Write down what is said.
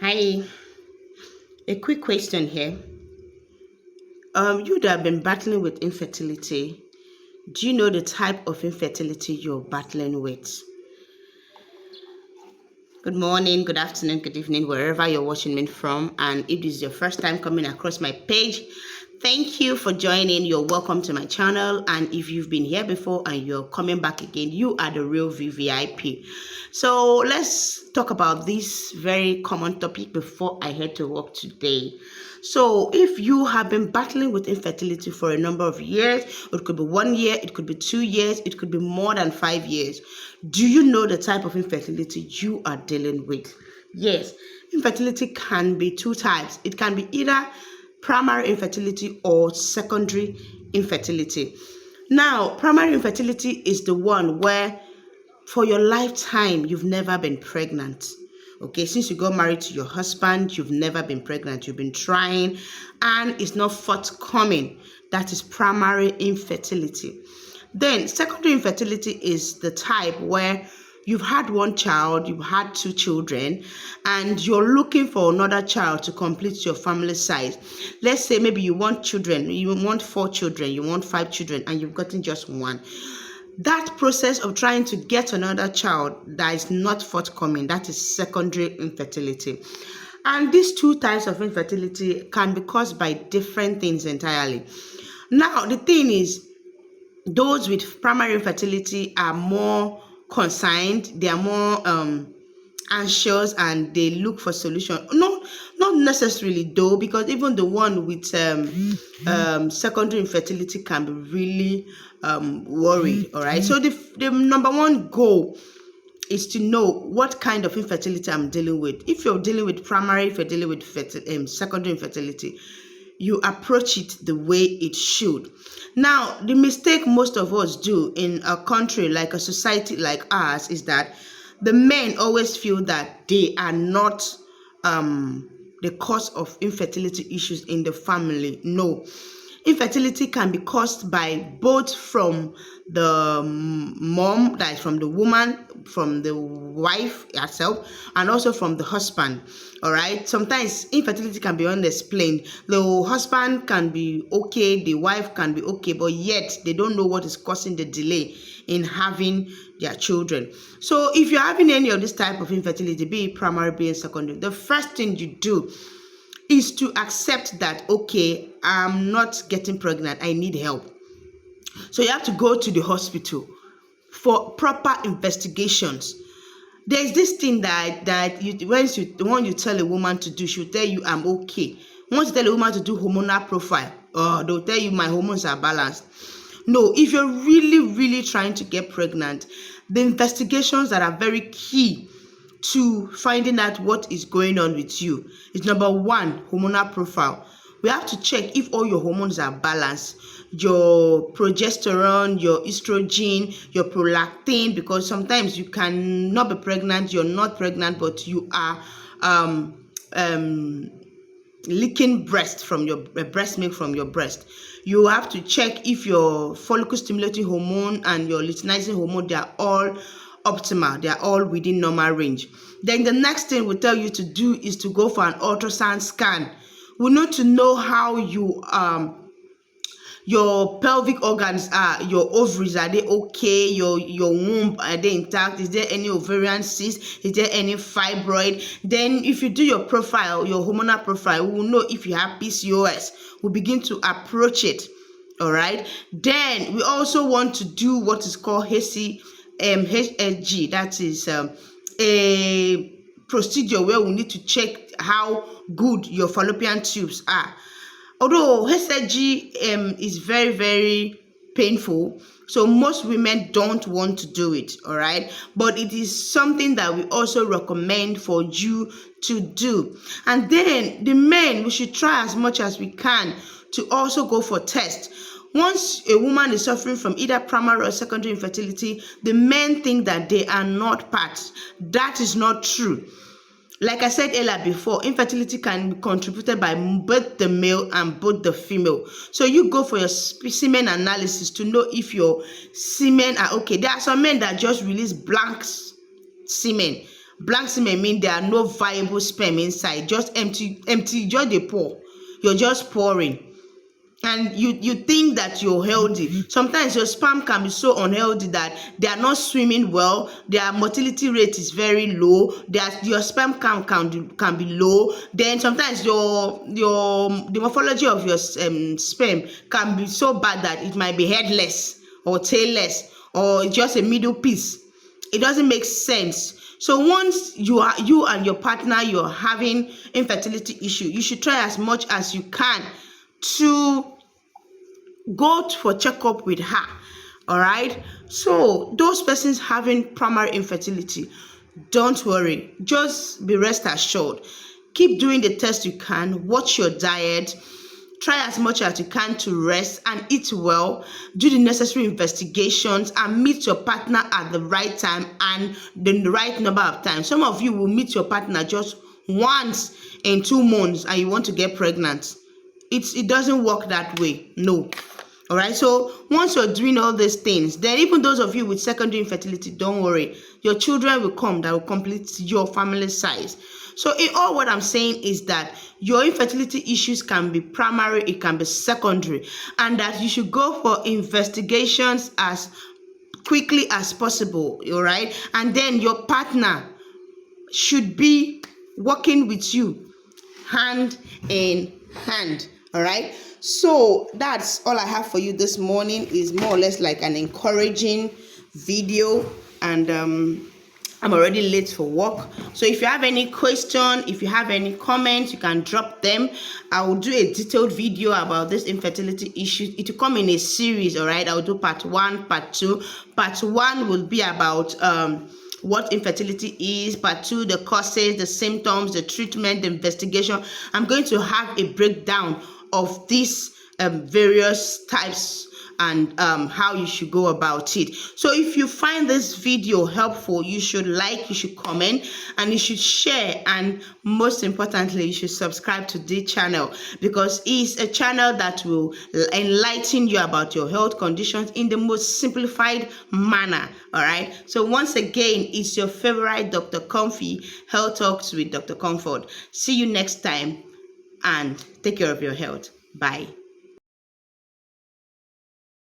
Hi, a quick question here. You that have been battling with infertility, do you know the type of infertility you're battling with? Good morning, good afternoon, good evening, wherever you're watching me from. And if this is your first time coming across my page, thank you for joining. You're welcome to my channel. And if you've been here before and you're coming back again, you are the real VVIP. So let's talk about this very common topic before I head to work today. So if you have been battling with infertility for a number of years, it could be 1 year, it could be 2 years, it could be more than 5 years. Do you know the type of infertility you are dealing with? Yes, infertility can be two types. It can be either primary infertility or secondary infertility. Now, primary infertility is the one where for your lifetime you've never been pregnant. Okay, since you got married to your husband, you've never been pregnant. You've been trying and it's not forthcoming. That is primary infertility. Then secondary infertility is the type where you've had one child, you've had two children, and you're looking for another child to complete your family size. Let's say maybe you want children, you want 4 children, you want 5 children, and you've gotten just one. That process of trying to get another child that is not forthcoming, that is secondary infertility. And these two types of infertility can be caused by different things entirely. Now, the thing is, those with primary infertility are more concerned, they are more anxious, and they look for solution. Not necessarily though, because even the one with secondary infertility can be really worried. All right, so the number one goal is to know what kind of infertility I'm dealing with. If you're dealing with primary, if you're dealing with secondary infertility, you approach it the way it should. Now, the mistake most of us do in a country like a society like ours is that the men always feel that they are not the cause of infertility issues in the family. No. Infertility can be caused by both from the mom, that is from the woman, from the wife herself, and also from the husband. All right. Sometimes infertility can be unexplained. The husband can be okay, the wife can be okay, but yet they don't know what is causing the delay in having their children. So if you're having any of this type of infertility, be it primary, be it secondary, the first thing you do is to accept that, okay, I'm not getting pregnant, I need help. So you have to go to the hospital for proper investigations. There's this thing that when you tell a woman to do, she'll tell you, I'm okay. Once you tell a woman to do hormonal profile, they'll tell you my hormones are balanced. No, if you're really trying to get pregnant, the investigations that are very key to finding out what is going on with you is number one, hormonal profile. We have to check if all your hormones are balanced, your progesterone, your estrogen, your prolactin, because sometimes you can not be pregnant, you're not pregnant, but you are leaking breast milk from your breast. You have to check if your follicle stimulating hormone and your luteinizing hormone, they are all optimal, they are all within normal range. Then the next thing we tell you to do is to go for an ultrasound scan. We need to know how your pelvic organs are, your ovaries, are they okay? Your womb, are they intact? Is there any ovarian cyst? Is there any fibroid? Then if you do your profile, your hormonal profile, we will know if you have PCOS. We'll begin to approach it. All right. Then we also want to do what is called HCG. That is a procedure where we need to check how good your fallopian tubes are. Although HCG is very painful, so most women don't want to do it, all right? But it is something that we also recommend for you to do. And then the men, we should try as much as we can to also go for tests. Once a woman is suffering from either primary or secondary infertility, the men think that they are not part. That is not true. Like I said earlier before, infertility can be contributed by both the male and both the female. So you go for your semen analysis to know if your semen are okay. There are some men that just release blank semen. Blank semen mean there are no viable sperm inside, just empty, just dey pour. You're just pouring. And you think that you're healthy. Sometimes your sperm can be so unhealthy that they are not swimming well, their motility rate is very low, your sperm count can be low. Then sometimes the morphology of your sperm can be so bad that it might be headless or tailless or just a middle piece. It doesn't make sense. So once you and your partner, you're having infertility issue, you should try as much as you can to go for checkup with her. All right. So those persons having primary infertility, don't worry. Just be rest assured. Keep doing the test you can. Watch your diet. Try as much as you can to rest and eat well. Do the necessary investigations and meet your partner at the right time and the right number of times. Some of you will meet your partner just once in 2 months and you want to get pregnant. It doesn't work that way. No. All right. So once you're doing all these things, then even those of you with secondary infertility, don't worry. Your children will come that will complete your family size. So in all, what I'm saying is that your infertility issues can be primary, it can be secondary, and that you should go for investigations as quickly as possible. All right. And then your partner should be working with you hand in hand. All right. So that's all I have for you this morning. Is more or less like an encouraging video, and I'm already late for work. So if you have any question, if you have any comments, you can drop them. I will do a detailed video about this infertility issue. It will come in a series. All right. I'll do part 1, part 2. Part 1 will be about what infertility is. Part 2, the causes, the symptoms, the treatment, the investigation. I'm going to have a breakdown of these various types and how you should go about it. So if you find this video helpful, you should like, you should comment, and you should share, and most importantly, you should subscribe to this channel, because it's a channel that will enlighten you about your health conditions in the most simplified manner. All right. So once again, it's your favorite Dr. Comfy, Health Talks with Dr. Comfort. See you next time, and take care of your health. Bye.